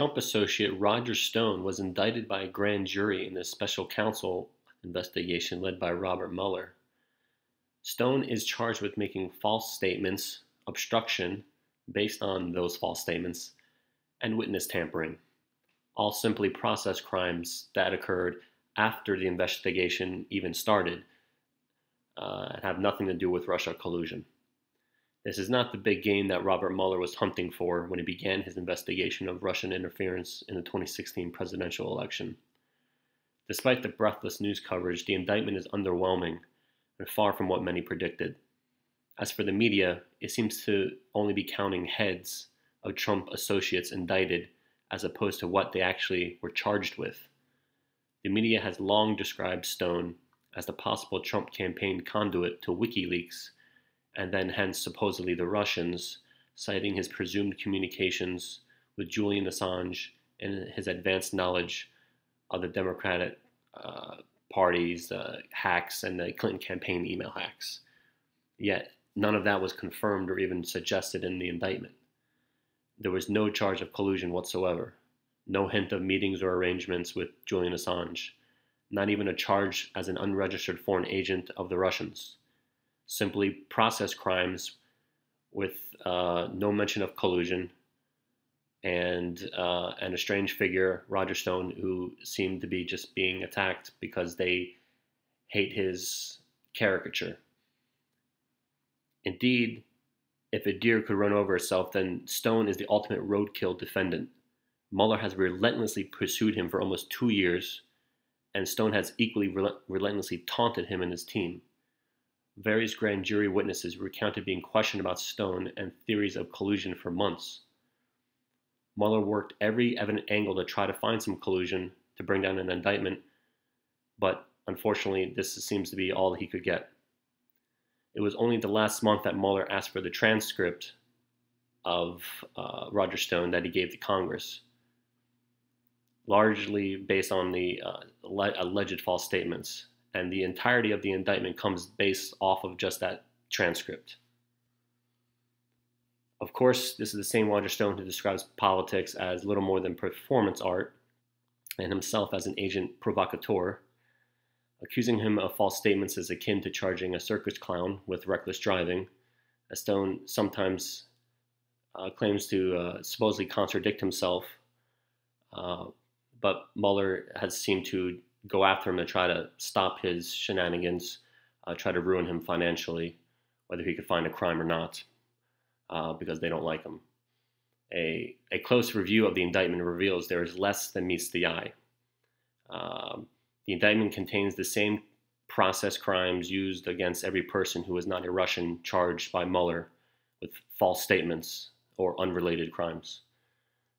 Trump associate Roger Stone was indicted by a grand jury in a special counsel investigation led by Robert Mueller. Stone is charged with making false statements, obstruction based on those false statements, and witness tampering, all simply process crimes that occurred after the investigation even started and have nothing to do with Russia collusion. This is not the big game that Robert Mueller was hunting for when he began his investigation of Russian interference in the 2016 presidential election. Despite the breathless news coverage, the indictment is underwhelming and far from what many predicted. As for the media, it seems to only be counting heads of Trump associates indicted as opposed to what they actually were charged with. The media has long described Stone as the possible Trump campaign conduit to WikiLeaks, and then hence supposedly the Russians, citing his presumed communications with Julian Assange and his advanced knowledge of the Democratic Party's hacks and the Clinton campaign email hacks. Yet none of that was confirmed or even suggested in the indictment. There was no charge of collusion whatsoever, no hint of meetings or arrangements with Julian Assange, not even a charge as an unregistered foreign agent of the Russians. Simply process crimes with no mention of collusion, and a strange figure, Roger Stone, who seemed to be just being attacked because they hate his caricature. Indeed, if a deer could run over itself, then Stone is the ultimate roadkill defendant. Mueller has relentlessly pursued him for almost 2 years, and Stone has equally relentlessly taunted him and his team. Various grand jury witnesses recounted being questioned about Stone and theories of collusion for months. Mueller worked every evident angle to try to find some collusion to bring down an indictment, but unfortunately, this seems to be all he could get. It was only the last month that Mueller asked for the transcript of Roger Stone that he gave to Congress, largely based on the alleged false statements. And the entirety of the indictment comes based off of just that transcript. Of course, this is the same Roger Stone who describes politics as little more than performance art and himself as an agent provocateur. Accusing him of false statements is akin to charging a circus clown with reckless driving. As Stone sometimes claims to supposedly contradict himself, but Mueller has seemed to go after him to try to stop his shenanigans, try to ruin him financially, whether he could find a crime or not, because they don't like him. A close review of the indictment reveals there is less than meets the eye. The indictment contains the same process crimes used against every person who is not a Russian charged by Mueller with false statements or unrelated crimes.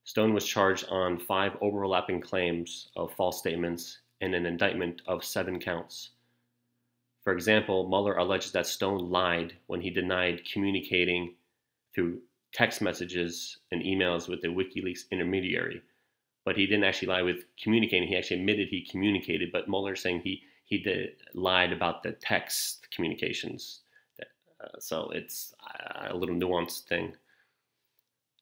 Stone was charged on 5 overlapping claims of false statements in an indictment of 7 counts. For example, Mueller alleges that Stone lied when he denied communicating through text messages and emails with a WikiLeaks intermediary. But he didn't actually lie with communicating. He actually admitted he communicated, but Mueller's saying he lied about the text communications. So it's a little nuanced thing.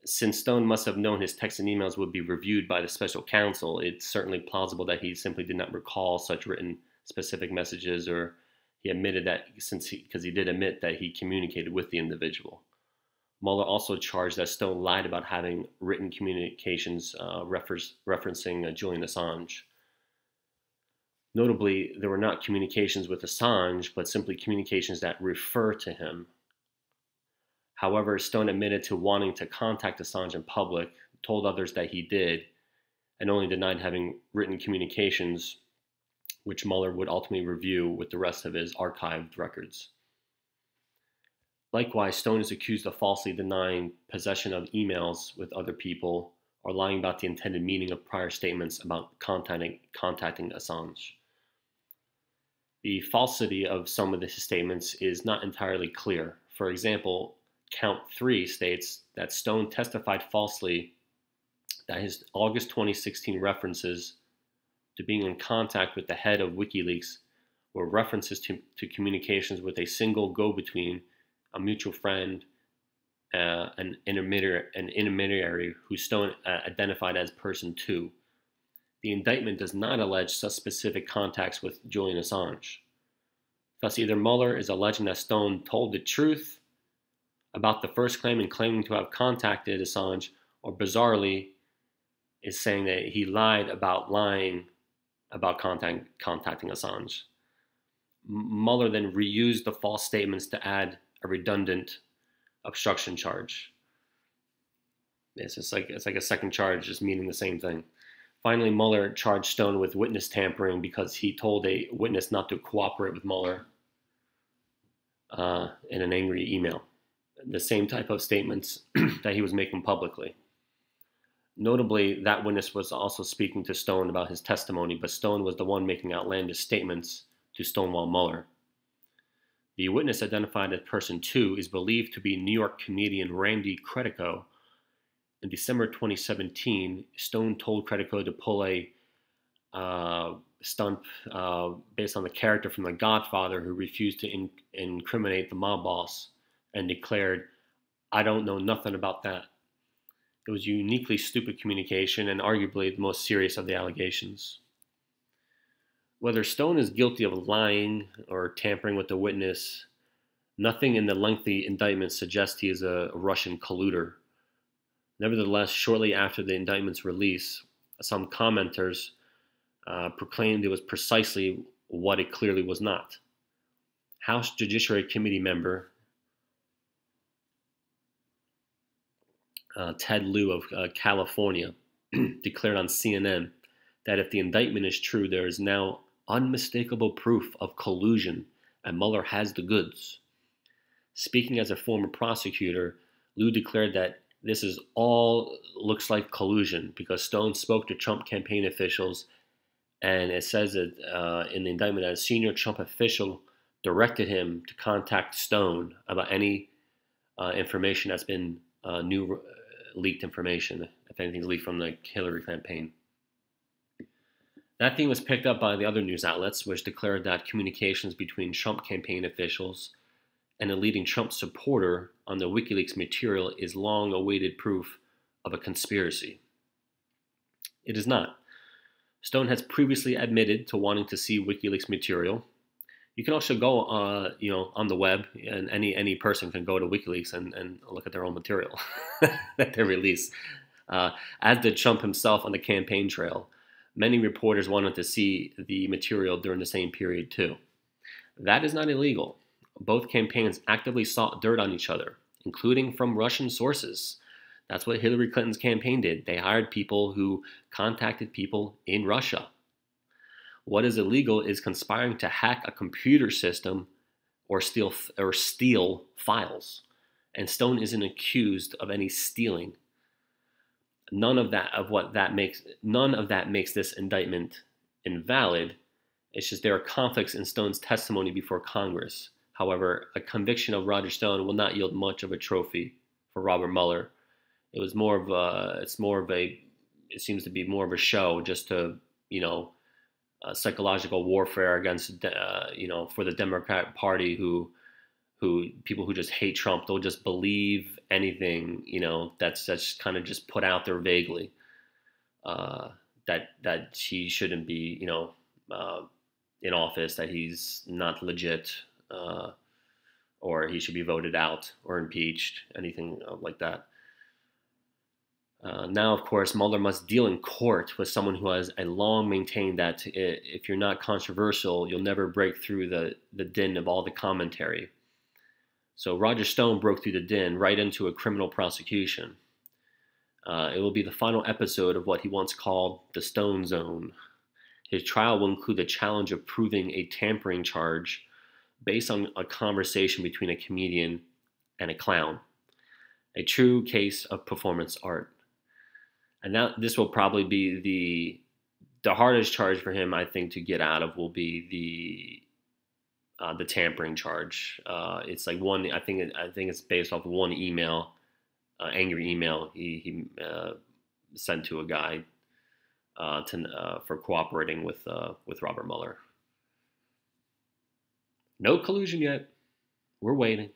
Since Stone must have known his texts and emails would be reviewed by the special counsel, it's certainly plausible that he simply did not recall such written specific messages, or he admitted that because he did admit that he communicated with the individual. Mueller also charged that Stone lied about having written communications referencing Julian Assange. Notably, there were not communications with Assange, but simply communications that refer to him. However, Stone admitted to wanting to contact Assange in public, told others that he did, and only denied having written communications, which Mueller would ultimately review with the rest of his archived records. Likewise, Stone is accused of falsely denying possession of emails with other people or lying about the intended meaning of prior statements about contacting Assange. The falsity of some of his statements is not entirely clear. For example, Count 3 states that Stone testified falsely that his August 2016 references to being in contact with the head of WikiLeaks were references to communications with a single go-between, a mutual friend, an intermediary who Stone identified as person two. The indictment does not allege such specific contacts with Julian Assange. Thus, either Mueller is alleging that Stone told the truth about the first claim and claiming to have contacted Assange, or bizarrely, is saying that he lied about lying about contacting Assange. Mueller then reused the false statements to add a redundant obstruction charge. It's like a second charge, just meaning the same thing. Finally, Mueller charged Stone with witness tampering because he told a witness not to cooperate with Mueller in an angry email. The same type of statements that he was making publicly. Notably, that witness was also speaking to Stone about his testimony, but Stone was the one making outlandish statements to Stonewall Mueller. The witness identified as person two is believed to be New York comedian Randy Credico. In December 2017, Stone told Credico to pull a stunt based on the character from The Godfather who refused to incriminate the mob boss and declared, "I don't know nothing about that." It was uniquely stupid communication and arguably the most serious of the allegations. Whether Stone is guilty of lying or tampering with the witness, nothing in the lengthy indictment suggests he is a Russian colluder. Nevertheless, shortly after the indictment's release, some commenters proclaimed it was precisely what it clearly was not. House Judiciary Committee member Ted Lieu of California declared on CNN that if the indictment is true, there is now unmistakable proof of collusion and Mueller has the goods. Speaking as a former prosecutor, Lieu declared that this is all looks like collusion because Stone spoke to Trump campaign officials, and it says that in the indictment that a senior Trump official directed him to contact Stone about any information that's been new leaked information, if anything's leaked from the Hillary campaign. That theme was picked up by the other news outlets, which declared that communications between Trump campaign officials and a leading Trump supporter on the WikiLeaks material is long-awaited proof of a conspiracy. It is not. Stone has previously admitted to wanting to see WikiLeaks material. You can also go, on the web, and any person can go to WikiLeaks and look at their own material that they release. As did Trump himself on the campaign trail. Many reporters wanted to see the material during the same period too. That is not illegal. Both campaigns actively sought dirt on each other, including from Russian sources. That's what Hillary Clinton's campaign did. They hired people who contacted people in Russia. What is illegal is conspiring to hack a computer system or steal files. And Stone isn't accused of any stealing. None of that makes this indictment invalid. It's just there are conflicts in Stone's testimony before Congress. However, a conviction of Roger Stone will not yield much of a trophy for Robert Mueller. It seems to be more of a show just to, psychological warfare against, for the Democrat Party who people who just hate Trump. They'll just believe anything, that's kind of just put out there vaguely, that he shouldn't be, in office, that he's not legit, or he should be voted out or impeached, anything like that. Now, of course, Mueller must deal in court with someone who has long maintained that if you're not controversial, you'll never break through the din of all the commentary. So Roger Stone broke through the din right into a criminal prosecution. It will be the final episode of what he once called the Stone Zone. His trial will include the challenge of proving a tampering charge based on a conversation between a comedian and a clown. A true case of performance art. And now this will probably be the hardest charge for him, I think, to get out of will be the tampering charge. It's like one. I think it's based off of one email, angry email he sent to a guy for cooperating with Robert Mueller. No collusion yet. We're waiting.